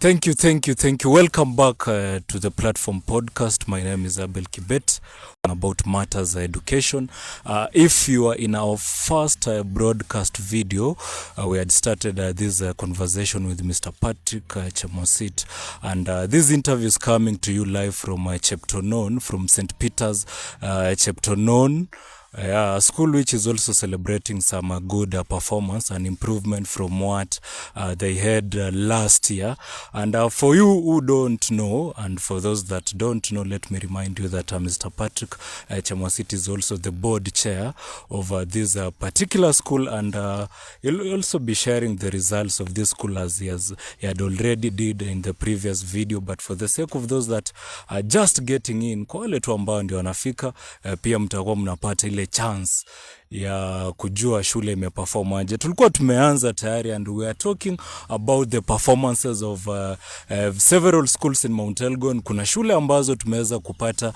Thank you. Welcome back to the Platform Podcast. My name is Abel Kibet, about matters education. If you are in our first broadcast video, we had started this conversation with Mr. Patrick Chemosit, and this interview is coming to you live from Cheptonon, from St. Peter's Cheptonon. A school which is also celebrating some good performance and improvement from what they had last year. And for you who don't know, and for those that don't know, let me remind you that Mr. Patrick Chemosit is also the board chair of this particular school, and he'll also be sharing the results of this school as he had already did in the previous video. But for the sake of those that are just getting in, kwa wale tu ambao ndio wanafika, pia mtakuwa mnapata ile chance ya kujua shule imeperform aje. Tulikuwa tumeanza tayari, and we are talking about the performances of several schools in Mount Elgon. Kuna shule ambazo tumeweza kupata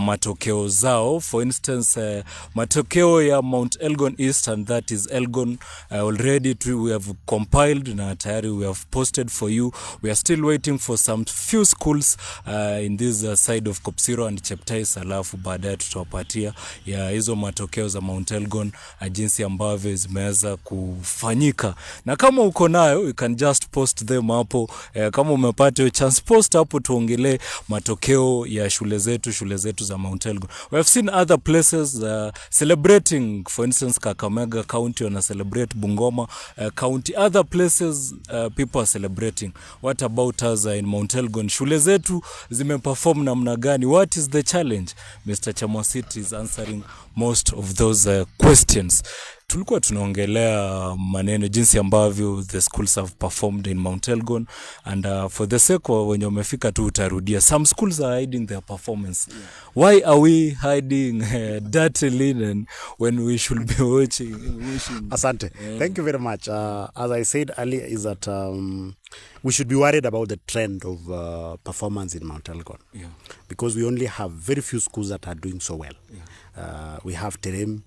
matokeo zao. For instance, matokeo ya Mount Elgon East, and that is Elgon, already we have compiled na tayari we have posted for you. We are still waiting for some few schools in this side of Kopsiro and Cheptais, alafu baadaye tutawapatia ya hizo matokeo za Mount Elgon jinsi ambavyo zimeweza kufanyika. Na kama uko nayo, you can just post them hapo. Kama umepata hiyo chance, post hapo tuongelee matokeo ya shule zetu za Mount Elgon. We have seen other places celebrating, for instance Kakamega County wana celebrate, Bungoma County, other places people are celebrating. What about us in Mount Elgon? Shule zetu zimeperform namna gani? What is the challenge? Mr. Chemosit is answering most of those questions. Tulikuwa tunaongelea maneno jinsi ambavyo the schools have performed in Mount Elgon, and for the sake of wenye umefika tu utarudia, some schools are hiding their performance. Yeah. Why are we hiding dirty linen when we should be watching? Asante. Thank you very much. As I said earlier, is that we should be worried about the trend of performance in Mount Elgon. Yeah. Because we only have very few schools that are doing so well. Yeah. We have Terem,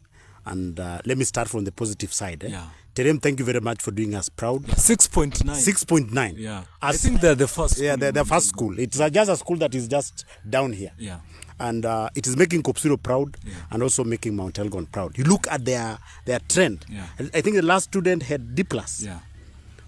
and let me start from the positive side. Yeah. Terem, thank you very much for doing us proud. 6.9. 6.9. Yeah. I think they're the first school. Yeah, they're the first school. It's just a school that is just down here. Yeah. And it is making Kopsiro proud, and also making Mount Elgon proud. You look at their trend. Yeah. I think the last student had D+. Yeah.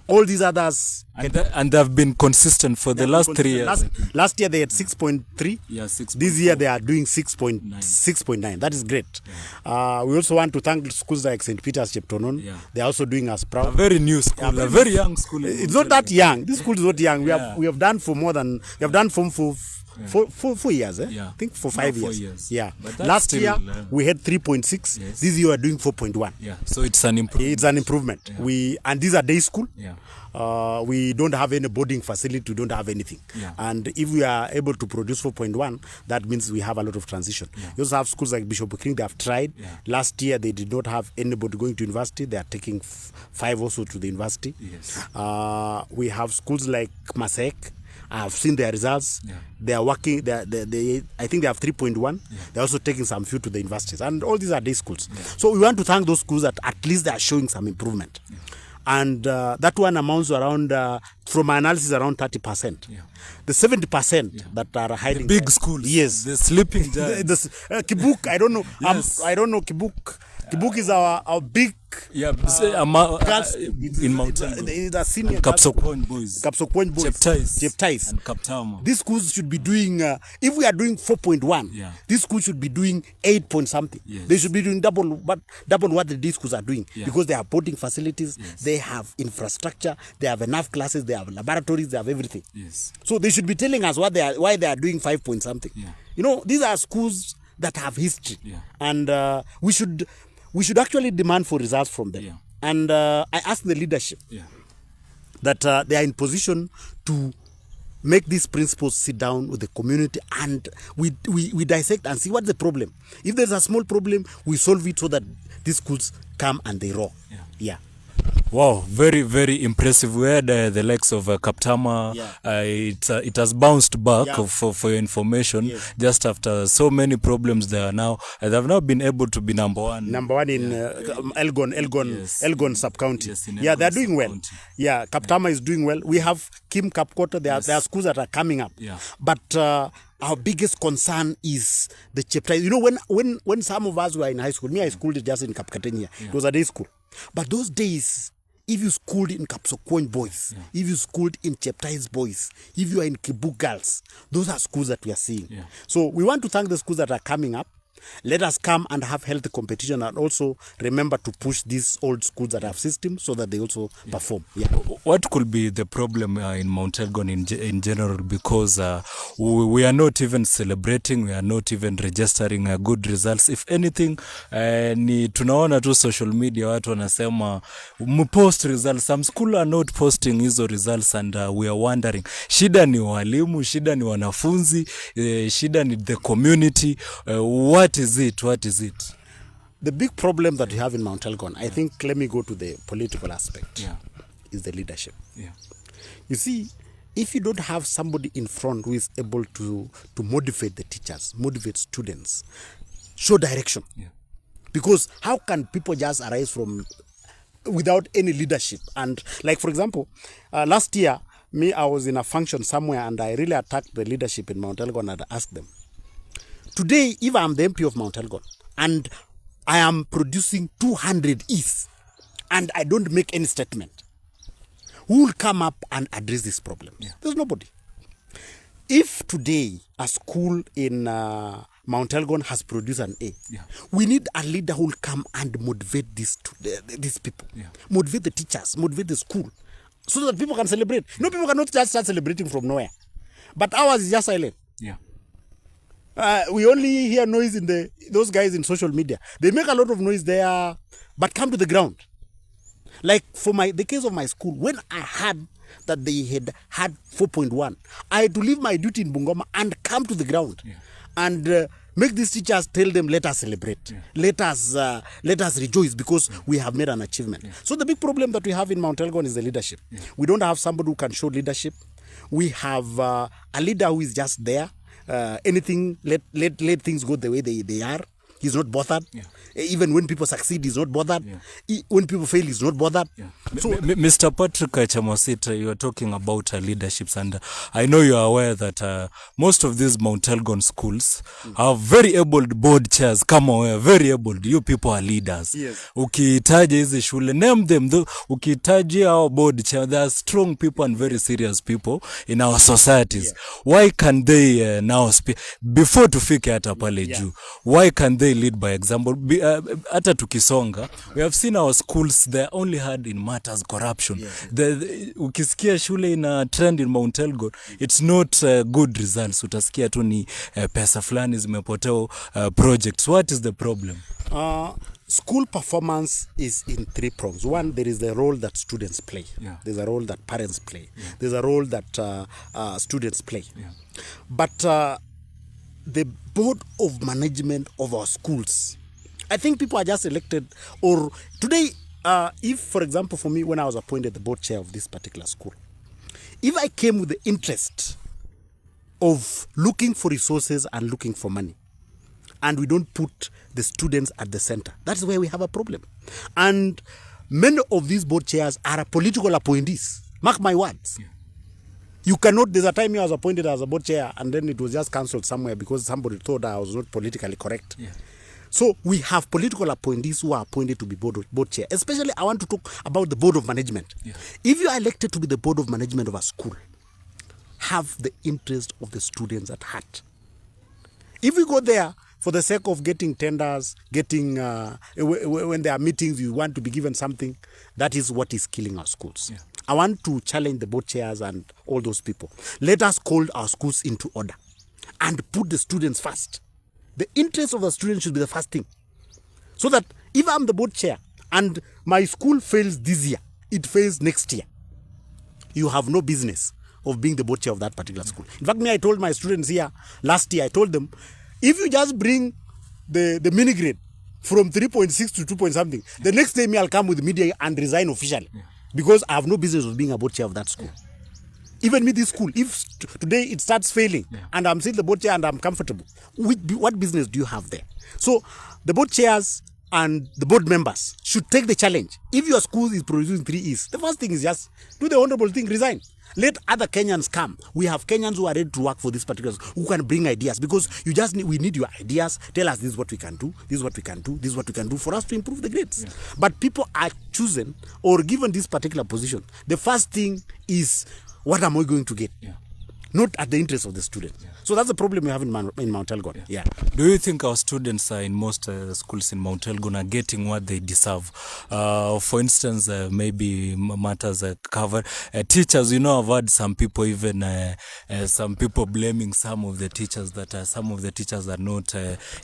All these others and they've been consistent for the last 3 years. Last year they had 6.3. Yeah, 6. This year they are doing 6.9. That is great. Yeah. We also want to thank schools like St. Peter's Cheptonon. Yeah. They are also doing us proud. A very new school, a very young school. It's not that young. This school is not young. We have done for more than, we have done for 4 years. Yeah. I think for 5 4 years. Yeah. Last year we had 3.6. Yes. This year we are doing 4.1. Yeah. So it's an improvement. It's an improvement. Yeah. And these are day school. Yeah. We don't have any boarding facility. We don't have anything. Yeah. And if we are able to produce 4.1, that means we have a lot of transition. Yeah. We also have schools like Bishop King. They have tried. Yeah. Last year they did not have anybody going to university. They are taking 5 also to the university. Yes. We have schools like Masek. I have seen their results. Yeah. They are working. I think they have 3.1. Yeah. They're also taking some few to the universities. And all these are day schools. Yeah. So we want to thank those schools that at least they are showing some improvement. Yeah. And that one amounts to around, from my analysis, around 30%. Yeah. The 70% that are hiding. The big schools. Yes. The sleeping giants. Kibuk, I don't know. Yes. I don't know Kibuk. Kibuk is our big. Yeah, in Mount Elgon. The senior Kaptama Boys. Cheptais. And Kaptama. These schools should be doing, if we are doing 4.1, these schools should be doing 8 point something. Yes. They should be doing double what these schools are doing, because they have boarding facilities, they have infrastructure, they have enough classes, they have laboratories, they have everything. Yes. So they should be telling us why they are doing 5 point something. Yeah. You know, these are schools that have history, and we should actually demand for results from them. Yeah. And I ask the leadership that they are in position to make these principals sit down with the community, and we dissect and see what's the problem. If there's a small problem, we solve it so that these schools come and they roar. Yeah. Wow, very, very impressive. We had the likes of Kaptama. It has bounced back for your information. Just after so many problems there now. They have now been able to be number one. Number one in Elgon sub-county. Yes, they're doing well. Yeah, Kaptama is doing well. We have Kim Kapkoto. There are schools that are coming up. But our biggest concern is the chapter. You know, when some of us were in high school, I schooled just in Kapkatenia. It was a day school. But those days, if you schooled in Kapsokwony Boys, if you schooled in Cheptais Boys, if you are in Kibu Girls, those are schools that we are seeing. So we want to thank the schools that are coming up. Let us come and have healthy competition, and also remember to push these old schools that have systems so that they also perform. What could be the problem in Mount Elgon in general? Because we are not even celebrating, we are not even registering good results. If anything, ni tunaona tu social media watu wanasema post results. Some school are not posting hizo results, and we are wondering, shida ni walimu, shida ni wanafunzi, shida ni the community. What is it? The big problem that we have in Mount Elgon, I think, let me go to the political aspect, is the leadership. You see, if you don't have somebody in front who is able to motivate the teachers, motivate students, show direction. Because how can people just arise from without any leadership? And like, for example, last year, I was in a function somewhere and I really attacked the leadership in Mount Elgon and asked them, today, if I'm the MP of Mount Elgon and I am producing 200 E's and I don't make any statement, who will come up and address this problem? There's nobody. If today a school in Mount Elgon has produced an A, we need a leader who will come and motivate these people, motivate the teachers, motivate the school, so that people can celebrate. No, people cannot just start celebrating from nowhere. But ours is just silent. We only hear noise in those guys in social media. They make a lot of noise there, but come to the ground. Like for the case of my school, when I heard that they had 4.1, I had to leave my duty in Bungoma and come to the ground and make these teachers tell them, let us celebrate, let us rejoice because we have made an achievement. So the big problem that we have in Mount Elgon is the leadership. We don't have somebody who can show leadership. We have a leader who is just there. Anything, let things go the way they are. He's not bothered. Even when people succeed, he's not bothered. When people fail, he's not bothered. So, Mr. Patrick Chemosit, you are talking about leaderships, and I know you are aware that most of these Mount Elgon schools have very able board chairs. Come on, very able. You people are leaders. Ukitaja hizi shule, name them. Ukitaja our board chair, they are strong people and very serious people in our societies. Why can they now speak before tufike hata pale juu? Why can they lead by example? Hata tukisonga, we have seen our schools, they are only had in matters corruption. Ukisikia shule ina trend in Mount Elgon, it's not good results. Utasikia tu ni pesa fulani zimepotea projects. What is the problem? School performance is in three prongs. One, there is the role that students play. There's a role that parents play. There's a role that students play. But the board of management of our schools, I think people are just elected. Or today, if, for example, for me, when I was appointed the board chair of this particular school, if I came with the interest of looking for resources and looking for money, and we don't put the students at the center, that's where we have a problem. And many of these board chairs are political appointees. Mark my words. You cannot, there's a time I was appointed as a board chair and then it was just cancelled somewhere because somebody thought I was not politically correct. So we have political appointees who are appointed to be board chair. Especially I want to talk about the board of management. If you are elected to be the board of management of a school, have the interest of the students at heart. If we go there for the sake of getting tenders, when there are meetings, you want to be given something, that is what is killing our schools. I want to challenge the board chairs and all those people. Let us call our schools into order and put the students first. The interest of the students should be the first thing. So that if I'm the board chair and my school fails this year, it fails next year, you have no business of being the board chair of that particular school. In fact, I told my students here last year, I told them, if you just bring the mini grade from 3.6 to 2 point something, the next day I'll come with media and resign officially. because I have no business of being a board chair of that school. Even me, this school, if today it starts failing and I'm still the board chair and I'm comfortable, what business do you have there? So the board chairs and the board members should take the challenge. If your school is producing 3 E's, the first thing is just do the honorable thing, resign. Let other Kenyans come. We have Kenyans who are ready to work for this particular, who can bring ideas, because we need your ideas. Tell us this is what we can do, this is what we can do, this is what we can do for us to improve the grades. But people are chosen or given this particular position. The first thing is, what am I going to get? Not at the interest of the student. So that's the problem we have in Mount Elgon. Do you think our students in most schools in Mount Elgon are getting what they deserve? For instance, maybe matters cover teachers. I've heard some people some people blaming some of the teachers that are not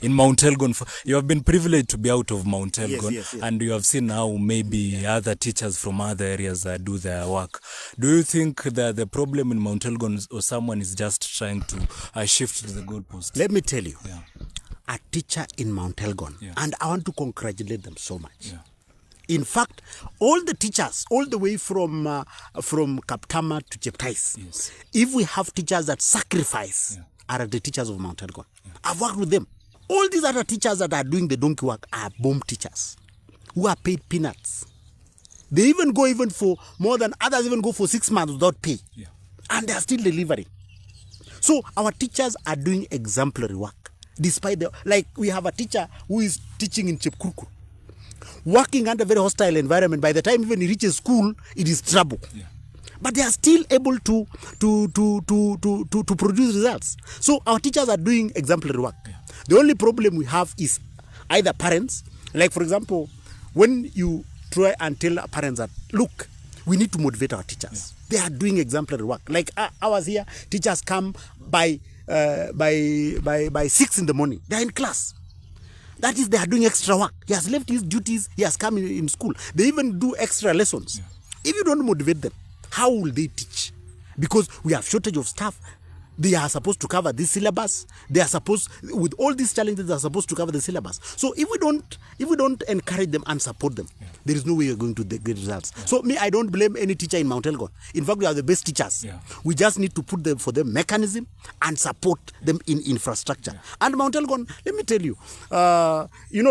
in Mount Elgon. You have been privileged to be out of Mount Elgon, yes. and you have seen how maybe other teachers from other areas do their work. Do you think that the problem in Mount Elgon or someone is just trying to shift to the goalpost? Let me tell you, a teacher in Mount Elgon, and I want to congratulate them so much. In fact, all the teachers, all the way from Kaptama to Cheptais, if we have teachers that sacrifice, are the teachers of Mount Elgon. I've worked with them. All these other teachers that are doing the donkey work are bomb teachers who are paid peanuts. They even go for more than others, even go for 6 months without pay. And they are still delivering. So our teachers are doing exemplary work. Despite we have a teacher who is teaching in Chepkurkur, working under a very hostile environment. By the time even he reaches school, it is trouble. But they are still able to produce results. So our teachers are doing exemplary work. The only problem we have is either parents, like for example, when you try and tell parents that, look, we need to motivate our teachers. They are doing exemplary work. Like ours here, teachers come by 6 in the morning. They are in class. That is, they are doing extra work. He has left his duties. He has come in school. They even do extra lessons. If you don't motivate them, how will they teach? Because we have shortage of staff. They are supposed to cover this syllabus. They are supposed, with all these challenges, they are supposed to cover the syllabus. So if we don't encourage them and support them, there is no way you're going to get results. So I don't blame any teacher in Mount Elgon. In fact, we are the best teachers. We just need to put for them mechanism and support them in infrastructure. And Mount Elgon, let me tell you,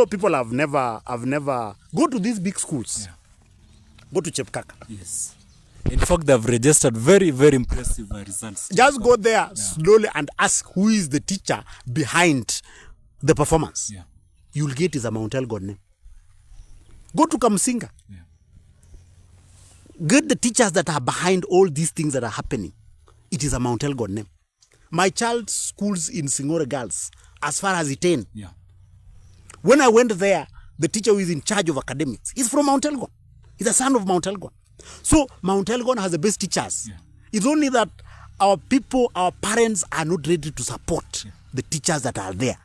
people have never go to these big schools. Go to Chepkaka. Yes. In fact, they've registered very, very impressive results. Just go there slowly and ask who is the teacher behind the performance. You'll get is a Mount Elgon name. Go to Kamsinga. Get the teachers that are behind all these things that are happening. It is a Mount Elgon name. My child's schools in Singora Girls, as far as Iten. When I went there, the teacher who is in charge of academics is from Mount Elgon. He's a son of Mount Elgon. So Mount Elgon has the best teachers. It's only that our people, our parents are not ready to support the teachers that are there.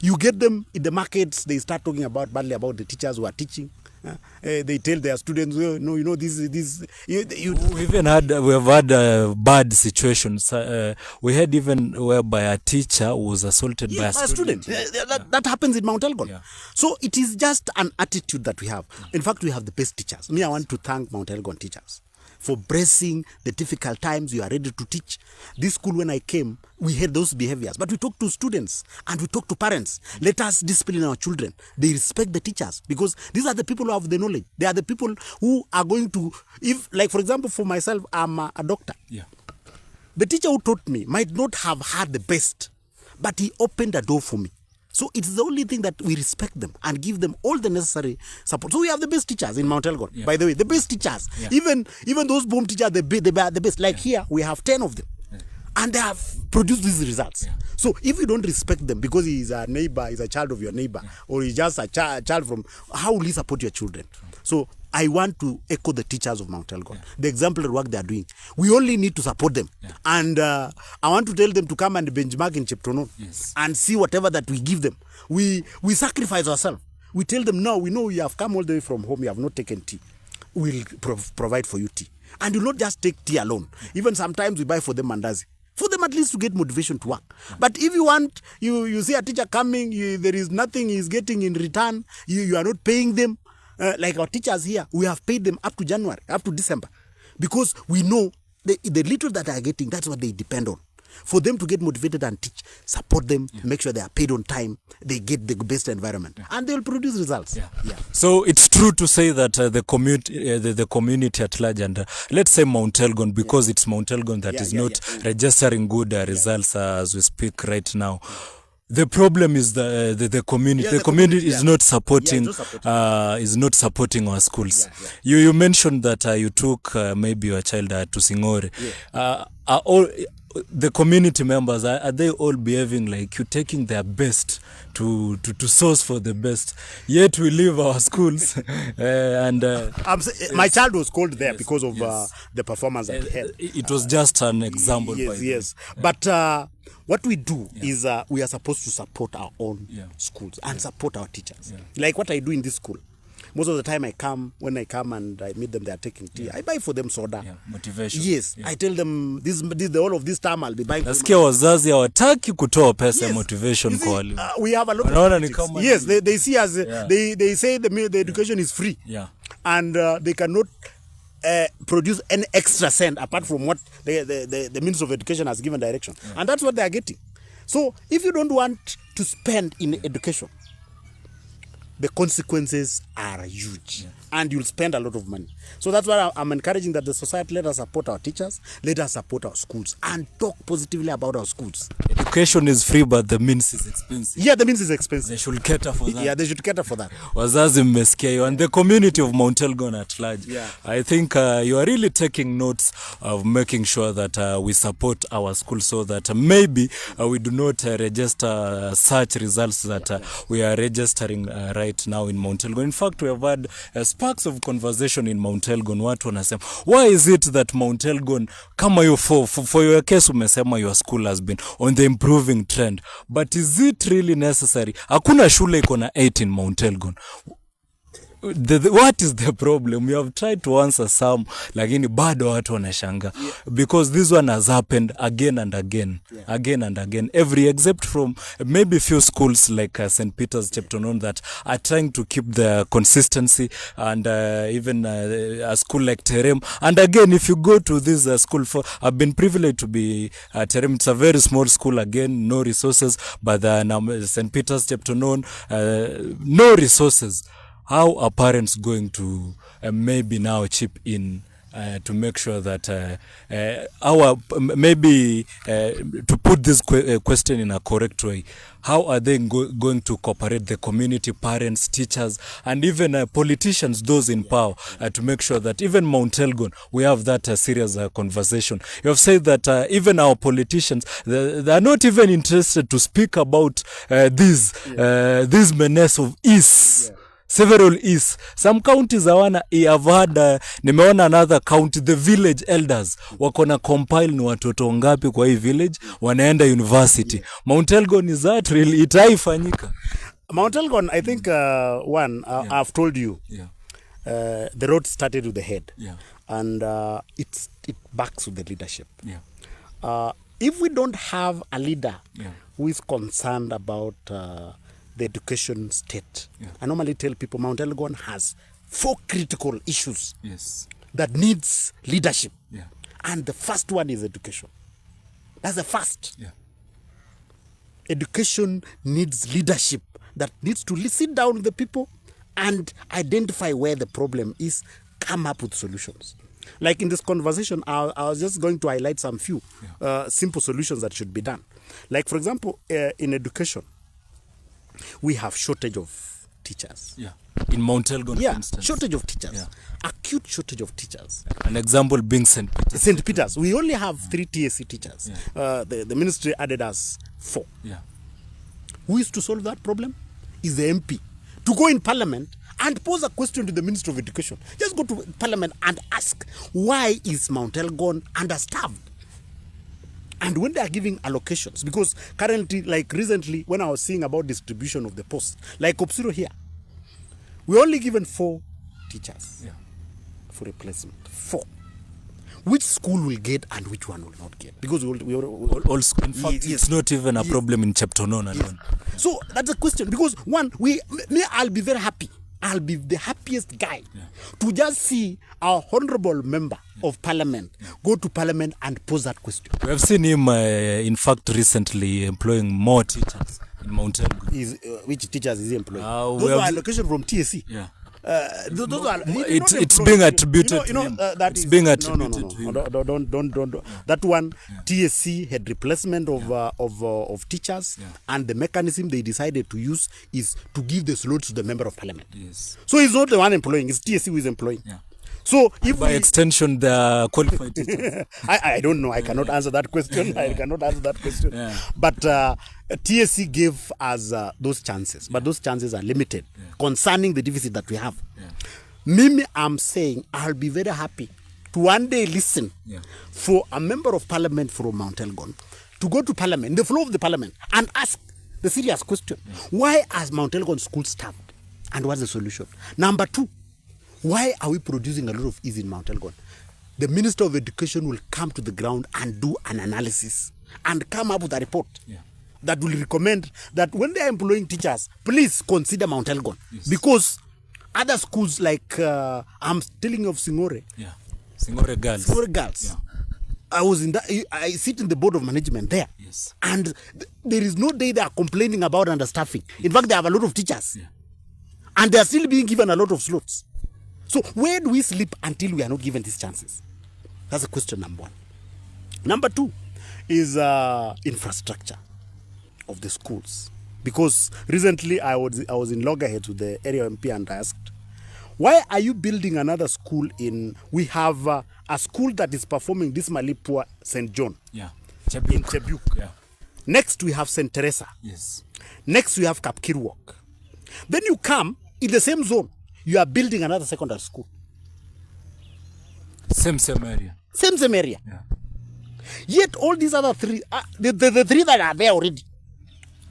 You get them in the markets, they start talking badly about the teachers who are teaching. They tell their students, this. We have had bad situations. We had even whereby a teacher was assaulted by a student. That happens in Mount Elgon. So it is just an attitude that we have. In fact, we have the best teachers. I want to thank Mount Elgon teachers for bracing the difficult times. You are ready to teach. This school, when I came, we had those behaviors. But we talk to students and we talk to parents. Let us discipline our children. They respect the teachers because these are the people who have the knowledge. They are the people who are going to, for example, for myself, I'm a doctor. The teacher who taught me might not have had the best, but he opened a door for me. So it's the only thing that we respect them and give them all the necessary support. So we have the best teachers in Mount Elgon. By the way, the best teachers. Even those boom teachers, they are the best. Like here, we have 10 of them. And they have produced these results. So if you don't respect them because he is a neighbor, he's a child of your neighbor, or he's just a child from, how will he support your children? So I want to echo the teachers of Mount Elgon. The exemplary work they are doing. We only need to support them. And I want to tell them to come and benchmark in Cheptono and see whatever that we give them. We sacrifice ourselves. We tell them, no, we know you have come all the way from home, you have not taken tea. We'll provide for you tea. And you'll not just take tea alone. Even sometimes we buy for them mandazi. For them at least to get motivation to work. But if you want, you see a teacher coming, there is nothing he's getting in return, you are not paying them, like our teachers here, we have paid them up to January, up to December, because we know the little that they are getting, that's what they depend on. For them to get motivated and teach, support them, make sure they are paid on time, they get the best environment, and they will produce results. So it's true to say that the community at large, and let's say Mount Elgon, because it's Mount Elgon that is not registering good results as we speak right now. The problem is the community. The community is not supporting. Is not supporting our schools. You mentioned that you took maybe your child to Singore. Are all the community members, are they all behaving like you, taking their best to source for the best? Yet we leave our schools and my child was called there because of the performance that he had. It was just an example. Yes. But what we do is we are supposed to support our own schools and support our teachers. Like what I do in this school. Most of the time when I come and I meet them, they are taking tea. I buy for them soda. Motivation. Yes. I tell them this all of this time I'll be buying. Nasikia wazazi hawataki kutoa pesa motivation kwa walimu. We have a lot of critics. Yes, they see as they say the education is free. And they cannot produce any extra cent apart from what the Minister of Education has given direction. And that's what they are getting. So if you don't want to spend in education, the consequences are huge, and you'll spend a lot of money. So that's why I'm encouraging that the society, let us support our teachers, let us support our schools, and talk positively about our schools. Education is free, but the means is expensive. Yeah, the means is expensive. They should cater for that. Yeah, they should cater for that. Wazazi mmesikia hiyo, and the community of Mount Elgon at large. I think you are really taking notes of making sure that we support our school, so that maybe we do not register such results that we are registering right now in Mount Elgon. In fact, we have had sparks of conversation in Mount Elgon. Watu wanasema, why is it that Mount Elgon, kama you for your case umesema your school has been on the improving trend, but is it really necessary? Hakuna shule iko na 8 in Mount Elgon. What is the problem? We have tried to answer some, lakini bado watu wanashanga, because this one has happened again and again, every except from maybe few schools like St. Peter's Cheptonon that are trying to keep the consistency, and even a school like Terem. And again, if you go to this school, I've been privileged to be at Terem. It's a very small school, again, no resources, but St. Peter's Cheptonon, no resources. How are parents going to maybe now chip in to make sure that to put this question in a correct way, how are they going to cooperate, the community, parents, teachers, and even politicians, those in power, to make sure that even Mount Elgon, we have that serious conversation? You have said that even our politicians, they are not even interested to speak about this menace of ease. Several is. Some counties hawana. I've had nimeona another county, the village elders wako na compile ni watoto ngapi kwa hii village wanaenda university. Mount Elgon, is that really itaifanyika? Mount Elgon, I think I've told you. The road started with the head. And it backs with the leadership. If we don't have a leader who is concerned about the education state. I normally tell people Mount Elgon has 4 critical issues that needs leadership. And the first one is education. That's the first. Education needs leadership that needs to sit down with the people and identify where the problem is, come up with solutions. Like in this conversation, I was just going to highlight some few simple solutions that should be done. Like, for example, in education, we have shortage of teachers. In Mount Elgon, for instance. Shortage of teachers. Acute shortage of teachers. An example being St. Peter's. St. Peter's. We only have 3 TSC teachers. The ministry added us 4. Who is to solve that problem? Is the MP. To go in parliament and pose a question to the Minister of Education. Just go to parliament and ask, why is Mount Elgon understaffed? And when they are giving allocations, because currently, like recently, when I was seeing about distribution of the posts, like Opsiro here, we only given 4 teachers for replacement. 4. Which school will get and which one will not get? Because we all school. In fact, it's not even a problem in Cheptonon alone. So that's a question. Because one, I'll be very happy I'll be the happiest guy to just see our honorable member of parliament go to parliament and pose that question. We have seen him, in fact, recently employing more teachers in Mount Elgon. Which teachers is he employing? Those are allocation from TSE. Yeah. Those are, it's being attributed to him. That it's is, being attributed to him. Don't. That one, TSC had replacement of teachers, and the mechanism they decided to use is to give the slots to the member of parliament. Yes. So he's not the one employing; it's TSC who is employing. Yeah. So if by extension, they are qualified teachers. I don't know. I cannot answer that question. I cannot answer that question. Yeah. But TSC gave us those chances, but those chances are limited concerning the deficit that we have. Mimi, I'm saying I'll be very happy to one day listen for a member of parliament from Mount Elgon to go to parliament, the floor of the parliament, and ask the serious question: why are Mount Elgon schools starved, and what's the solution? Number two, why are we producing a lot of ease in Mount Elgon? The Minister of Education will come to the ground and do an analysis and come up with a report that will recommend that when they are employing teachers, please consider Mount Elgon. Because other schools like, I'm telling you of Singore. Singore Girls. Singore Girls. I sit in the board of management there. And there is no day they are complaining about understaffing. In fact, they have a lot of teachers. And they are still being given a lot of slots. So where do we sleep until we are not given these chances? That's a question number one. Number two is infrastructure of the schools. Because recently I was in Loggerheads with the area MP and I asked, why are you building another school we have a school that is performing dismally poor, St. John. In Chebuk. Next we have St. Teresa. Next we have Kapkirwok. Then you come in the same zone. You are building another secondary school. Same area. Same area. Yet all these other three, the three that are there already,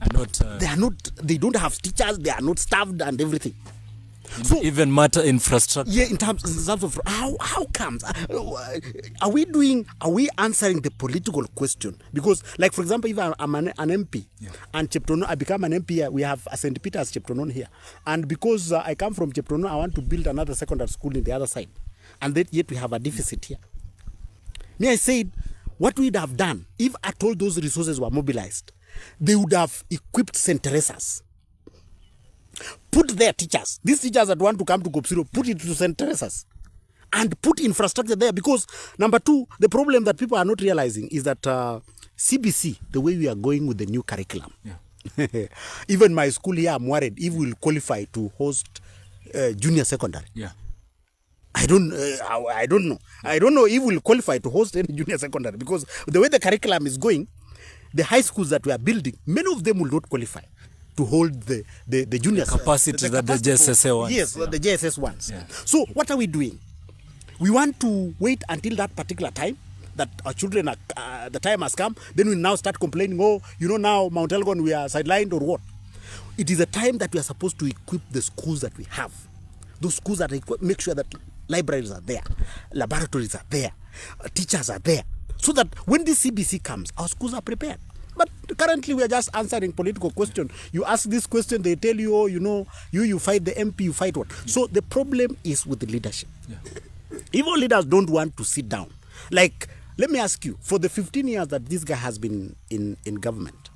are not. They don't have teachers. They are not staffed and everything. So even matter infrastructure. Yeah, in terms of how comes? Are we answering the political question? Because, like, for example, if I'm an MP and Cheptono, I become an MP here, we have a St. Peter's Cheptonon here. And because I come from Cheptono, I want to build another secondary school in the other side. And yet we have a deficit here. Me, I said, what we'd have done, if at all those resources were mobilized, they would have equipped St. Teresa's. Put their teachers, these teachers that want to come to Kopsiro, put it to St. Teresa's and put infrastructure there. Because number two, the problem that people are not realizing is that CBC, the way we are going with the new curriculum, even my school here, I'm worried if we'll qualify to host junior secondary. I don't know. I don't know if we'll qualify to host any junior secondary, because the way the curriculum is going, the high schools that we are building, many of them will not qualify to hold the junior capacity that the JSS wants. Yes, the JSS wants. So what are we doing? We want to wait until that particular time that our children the time has come. Then we now start complaining. Oh, now Mount Elgon we are sidelined or what? It is a time that we are supposed to equip the schools that we have. Those schools that make sure that libraries are there, laboratories are there, teachers are there, so that when this CBC comes, our schools are prepared. But currently we are just answering political question. You ask this question, they tell you, you fight the MP, you fight what? So the problem is with the leadership. If all leaders don't want to sit down, like, let me ask you, for the 15 years that this guy has been in government,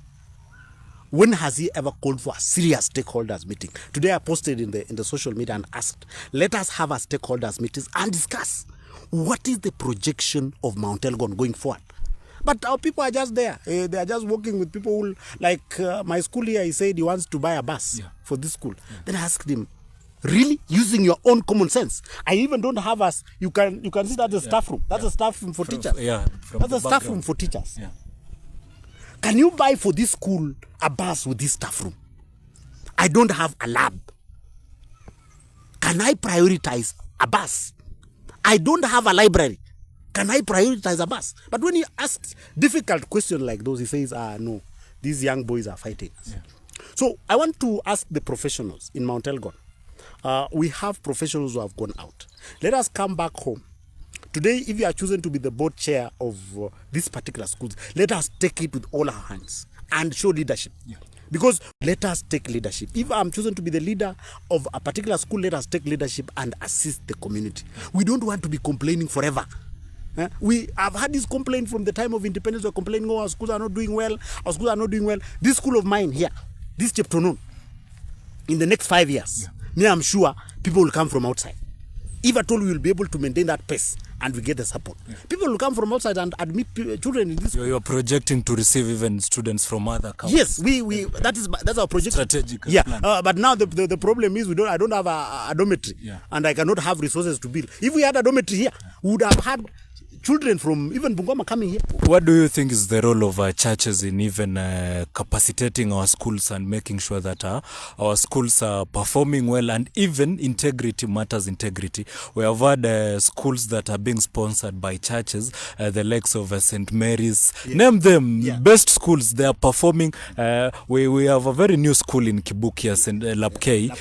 when has he ever called for a serious stakeholders meeting? Today I posted in the social media and asked, let us have a stakeholders meeting and discuss what is the projection of Mount Elgon going forward. But our people are just there. They are just working with people who, like my school here, he said he wants to buy a bus for this school. Then I asked him, really? Using your own common sense? I even don't have us. You can see that's a staff room. That's a staff room for teachers. That's a staff room for teachers. Can you buy for this school a bus with this staff room? I don't have a lab. Can I prioritize a bus? I don't have a library. Can I prioritize a bus? But when he asks difficult questions like those, he says, no, these young boys are fighting us. So I want to ask the professionals in Mount Elgon. We have professionals who have gone out. Let us come back home. Today, if you are chosen to be the board chair of this particular school, let us take it with all our hands and show leadership. Because let us take leadership. If I'm chosen to be the leader of a particular school, let us take leadership and assist the community. We don't want to be complaining forever. We have had this complaint from the time of independence. We're complaining, oh, our schools are not doing well. Our schools are not doing well. This school of mine here, this Cheptonon, in the next 5 years, me, I'm sure people will come from outside. If at all we will be able to maintain that pace and we get the support, people will come from outside and admit children in this. You're projecting to receive even students from other countries. Yes, that's our project. Strategic plan. But now the problem is I don't have a dormitory, and I cannot have resources to build. If we had a dormitory here, we would have had children from even Bungoma coming here. What do you think is the role of churches in even capacitating our schools and making sure that our schools are performing well, and even integrity matters? Integrity. We have had schools that are being sponsored by churches, the likes of St. Mary's. Name them, best schools. They are performing. We have a very new school in Kibukia, St. Lapkei,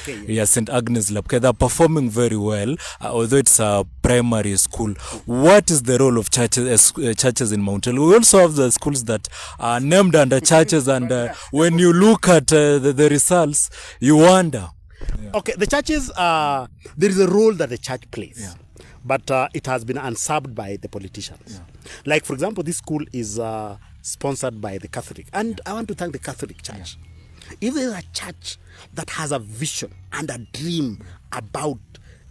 St. Agnes Lapkei. They are performing very well, although it's a primary school. What is the role of churches in Mount Elgon? We also have the schools that are named under churches, and when you look at the results, you wonder. Okay, the churches, there is a role that the church plays, but it has been usurped by the politicians. Like, for example, this school is sponsored by the Catholic, and I want to thank the Catholic Church. If there is a church that has a vision and a dream about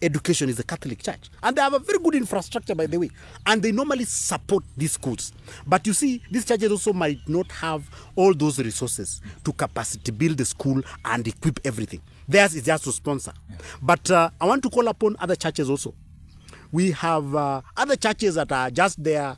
education, is the Catholic Church, and they have a very good infrastructure, by the way, and they normally support these schools. But you see, these churches also might not have all those resources to capacity build the school and equip everything. Theirs is just to sponsor. But I want to call upon other churches also. We have other churches that are just there.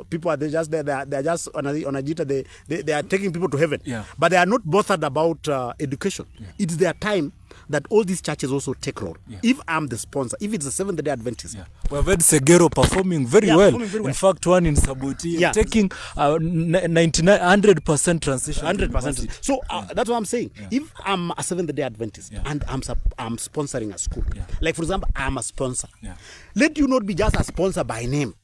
People are just there. They are just on a jita. They are taking people to heaven, but they are not bothered about education. It's their time that all these churches also take role. If I'm the sponsor, if it's the Seventh-day Adventist, we have had Segero performing very well. In fact, one in Sabuti taking 100% transition. 100%. So that's what I'm saying. If I'm a Seventh-day Adventist and I'm sponsoring a school, like for example, I'm a sponsor. Let you not be just a sponsor by name.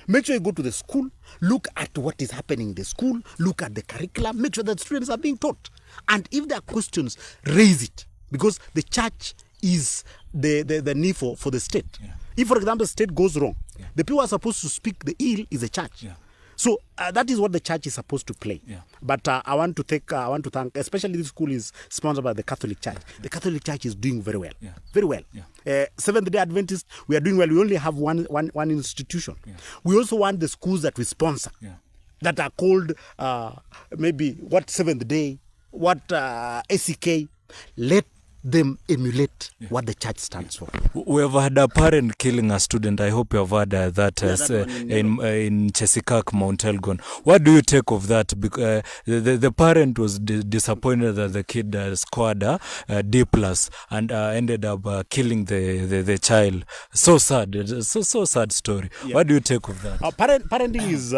Make sure you go to the school, look at what is happening in the school, look at the curriculum, make sure that students are being taught. And if there are questions, raise it. Because the church is the knee for the state. If, for example, the state goes wrong, the people who are supposed to speak the ill is the church. So that is what the church is supposed to play. But I want to thank, especially this school is sponsored by the Catholic Church. The Catholic Church is doing very well, very well. Seventh-day Adventists, we are doing well. We only have one institution. We also want the schools that we sponsor, that are called maybe what Seventh Day, what ACK. Let them emulate what the church stands for. We have had a parent killing a student. I hope you have had that in Chesikak, Mount Elgon. What do you take of that? Because the parent was disappointed that the kid scored a D+ and ended up killing the child. So sad. So sad story. What do you take of that? Parenting is,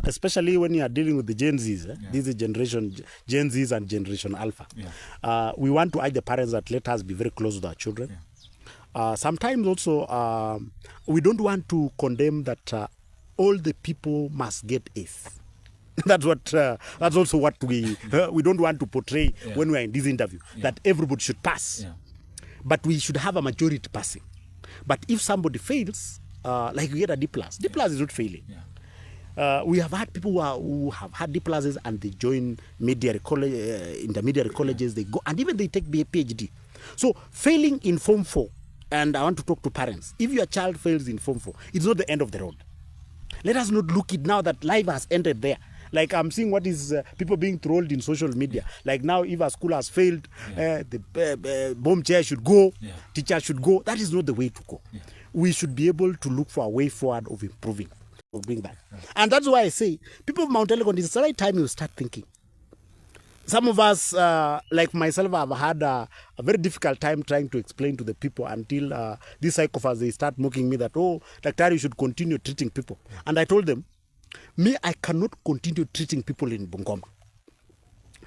especially when you are dealing with the Gen Zs, this is generation Gen Zs and Generation Alpha. We want to urge the parents that let us be very close with our children. Sometimes also we don't want to condemn that all the people must get A's. That's also what we don't want to portray when we are in this interview, that everybody should pass. But we should have a majority passing. But if somebody fails, like we get a D+, D+ is not failing. We have had people who have had D+ and they join intermediate colleges, they go and even they take PhD. So failing in Form 4, and I want to talk to parents, if your child fails in Form 4, it's not the end of the road. Let us not look it now that life has ended there. Like I'm seeing what is people being trolled in social media. Like now, if a school has failed, the bomb chair should go, teacher should go. That is not the way to go. We should be able to look for a way forward of improving, of doing that. And that's why I say, people of Mount Elgon, it's the right time you start thinking. Some of us, like myself, have had a very difficult time trying to explain to the people until these psychopaths, they start mocking me that, oh, Daktari, you should continue treating people. And I told them, me, I cannot continue treating people in Bungoma.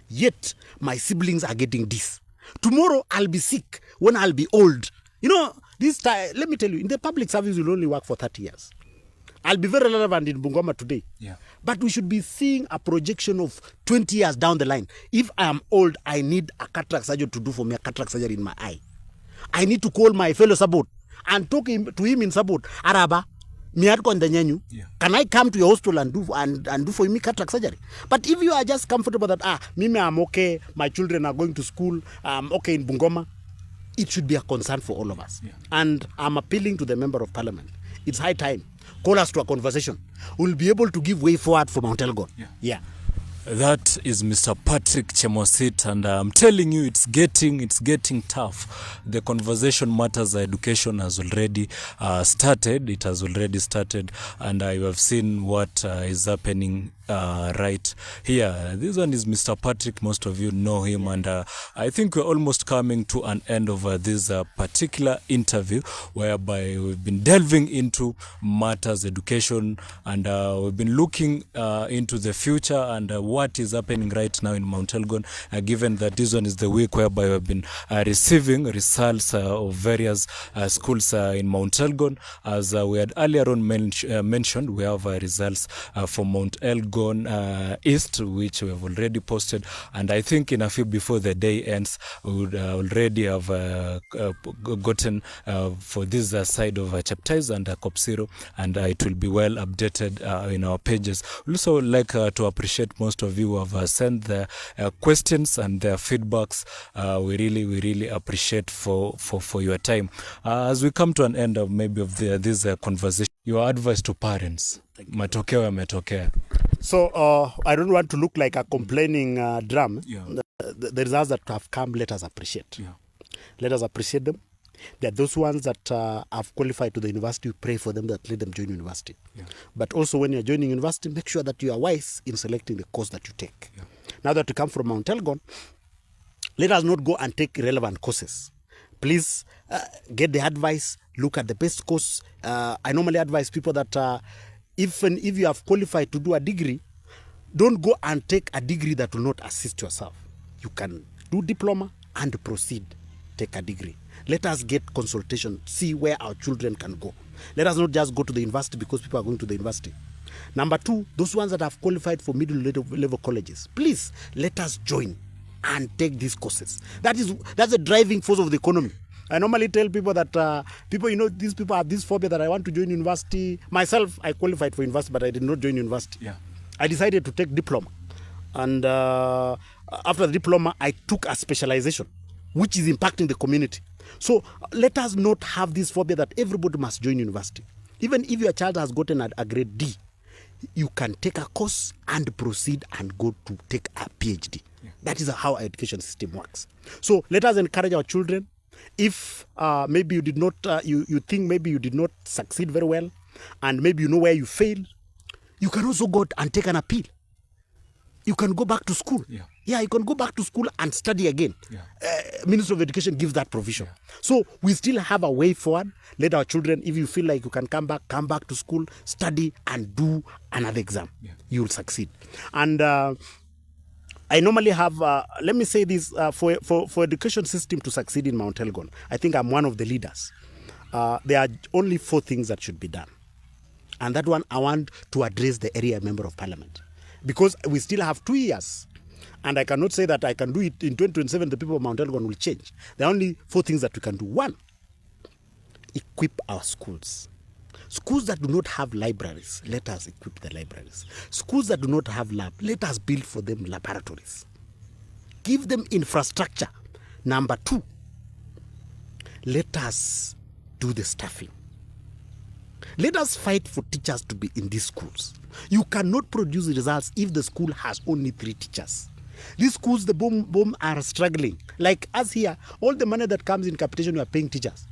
Yet, my siblings are getting this. Tomorrow, I'll be sick when I'll be old. You know, this time, let me tell you, in the public service, you'll only work for 30 years. I'll be very relevant in Bungoma today. Yeah. But we should be seeing a projection of 20 years down the line. If I am old, I need a cataract surgeon to do for me a cataract surgery in my eye. I need to call my fellow Sabot and talk to him in Sabot. Araba, can I come to your hospital and do for me cataract surgery? But if you are just comfortable that, I'm okay, my children are going to school, I'm okay in Bungoma, it should be a concern for all of us. Yeah. And I'm appealing to the Member of Parliament. It's high time. Call us to a conversation. We'll be able to give way forward for Mount Elgon. Yeah. That is Mr. Patrick Chemosit, and I'm telling you, it's getting tough. The conversation matters education has already started. It has already started, and you have seen what is happening right here. This one is Mr. Patrick. Most of you know him, and I think we're almost coming to an end of this particular interview, whereby we've been delving into matters education, and we've been looking into the future and what is happening right now in Mount Elgon, given that this one is the week whereby we've been receiving results of various schools in Mount Elgon. As we had earlier on mentioned, we have results for Mount Elgon East, which we have already posted, and I think in a few before the day ends, we would already have gotten for this side of Cheptais and Kopsiro, and it will be well updated in our pages. We also like to appreciate most of you who have sent their questions and their feedbacks. We really appreciate for your time. As we come to an end of this conversation, your advice to parents. Matokeo yametokea. So I don't want to look like a complaining drum. Yeah. The results that have come, let us appreciate. Yeah. Let us appreciate them. There are those ones that have qualified to the university. We pray for them, that let them join university. Yeah. But also when you're joining university, make sure that you are wise in selecting the course that you take. Yeah. Now that you come from Mount Elgon, let us not go and take irrelevant courses. Please get the advice, look at the best course. I normally advise people that if you have qualified to do a degree, don't go and take a degree that will not assist yourself. You can do diploma and proceed, take a degree. Let us get consultation, see where our children can go. Let us not just go to the university because people are going to the university. Number two, those ones that have qualified for middle level colleges, please let us join and take these courses. That's the driving force of the economy. I normally tell people that these people have this phobia that I want to join university. Myself, I qualified for university, but I did not join university. Yeah. I decided to take diploma. And after the diploma, I took a specialization, which is impacting the community. So let us not have this phobia that everybody must join university. Even if your child has gotten a grade D, you can take a course and proceed and go to take a PhD. Yeah. That is how our education system works. So let us encourage our children. If maybe you did not, you think maybe you did not succeed very well, and maybe you know where you failed, you can also go and take an appeal. You can go back to school. Yeah, you can go back to school and study again. Yeah. Ministry of Education gives that provision. Yeah. So we still have a way forward. Let our children, if you feel like you can come back to school, study and do another exam. Yeah. You will succeed. And I normally have, let me say this, for education system to succeed in Mount Elgon, I think I'm one of the leaders. There are only 4 things that should be done. And that one, I want to address the area member of parliament. Because we still have 2 years. And I cannot say that I can do it in 2027, the people of Mount Elgon will change. There are only 4 things that we can do. 1, equip our schools. Schools that do not have libraries, let us equip the libraries. Schools that do not have lab, let us build for them laboratories. Give them infrastructure. Number 2, let us do the staffing. Let us fight for teachers to be in these schools. You cannot produce results if the school has only 3 teachers. These schools, the boom are struggling. Like us here, all the money that comes in capitation, we are paying teachers.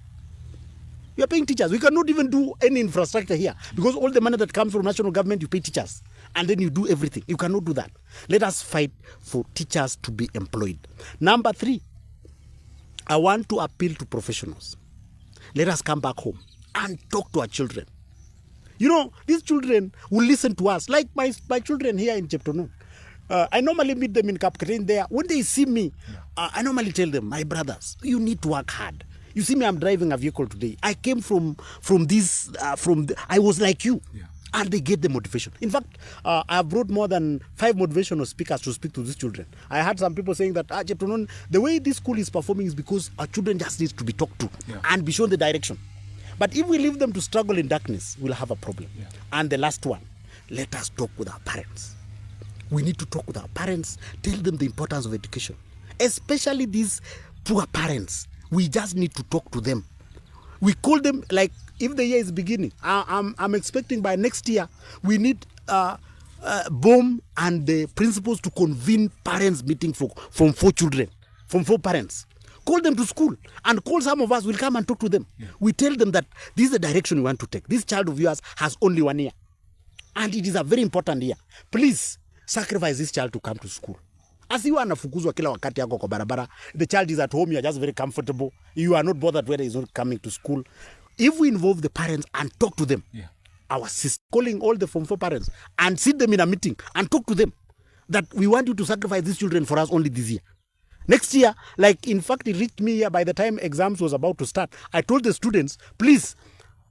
You are paying teachers. We cannot even do any infrastructure here because all the money that comes from national government, you pay teachers. And then you do everything. You cannot do that. Let us fight for teachers to be employed. Number 3, I want to appeal to professionals. Let us come back home and talk to our children. You know, these children will listen to us. Like my children here in Cheptonon. I normally meet them in Kapkatan there. When they see me, I normally tell them, my brothers, you need to work hard. You see me, I'm driving a vehicle today. I came from this, I was like you. Yeah. and they get the motivation. In fact, I have brought more than 5 motivational speakers to speak to these children. I had some people saying that the way this school is performing is because our children just need to be talked to and be shown the direction. But if we leave them to struggle in darkness, we'll have a problem. And the last one, let us talk with our parents. We need to talk with our parents, tell them the importance of education, especially these poor parents. We just need to talk to them. We call them, like, if the year is beginning, I'm expecting by next year, we need BOM and the principals to convene parents meeting from 4 children, from 4 parents. Call them to school and call some of us. We'll come and talk to them. We tell them that this is the direction we want to take. This child of yours has only 1 year. And it is a very important year. Please sacrifice this child to come to school. As you anafukuzwa kila wakati yako kwa barabara, the child is at home, you are just very comfortable. You are not bothered whether he's not coming to school. If we involve the parents and talk to them, our sister, calling all the Form 4 parents and sit them in a meeting and talk to them that we want you to sacrifice these children for us only this year. Next year, like, in fact, it reached me here by the time exams was about to start. I told the students, please,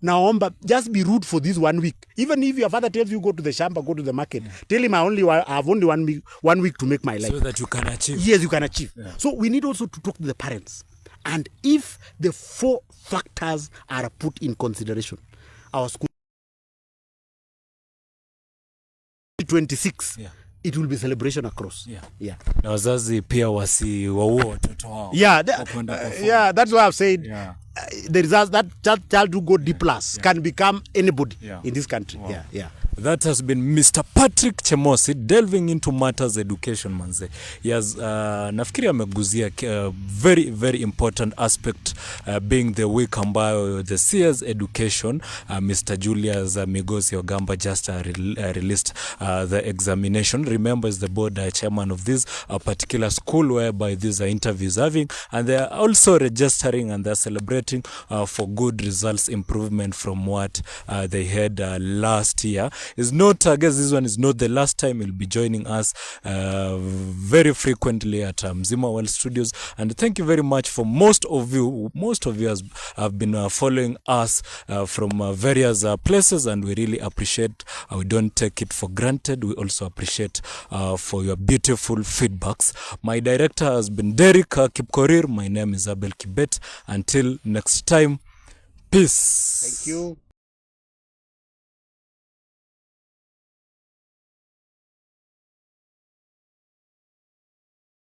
Naomba, just be rude for this 1 week. Even if your father tells you go to the shamba, go to the market, tell him I have only 1 week to make my life. So that you can achieve. Yes, you can achieve. So we need also to talk to the parents. And if the 4 factors are put in consideration, our school 26, it will be celebration across. Na wazazi pia wasiwaue watoto wao. That's why I've said the results that child who go D+ can become anybody in this country. That has been Mr. Patrick Chemosit delving into matters education, manze. Yes, nafikiri ameguzia very very important aspect, being the week ambayo the CS education, Mr. Julius Migosi Ogamba just released the examination. Remember, is the board chairman of this particular school whereby these interviews having, and they are also registering and they are celebrating for good results improvement from what they had last year. Is not, I guess this one is not the last time he'll be joining us very frequently at Mzima World Studios. And thank you very much for most of you have been following us from various places, and we really appreciate. We don't take it for granted. We also appreciate for your beautiful feedbacks. My director has been Derek Kipkorir. My name is Abel Kibet. Until next time, peace. Thank you.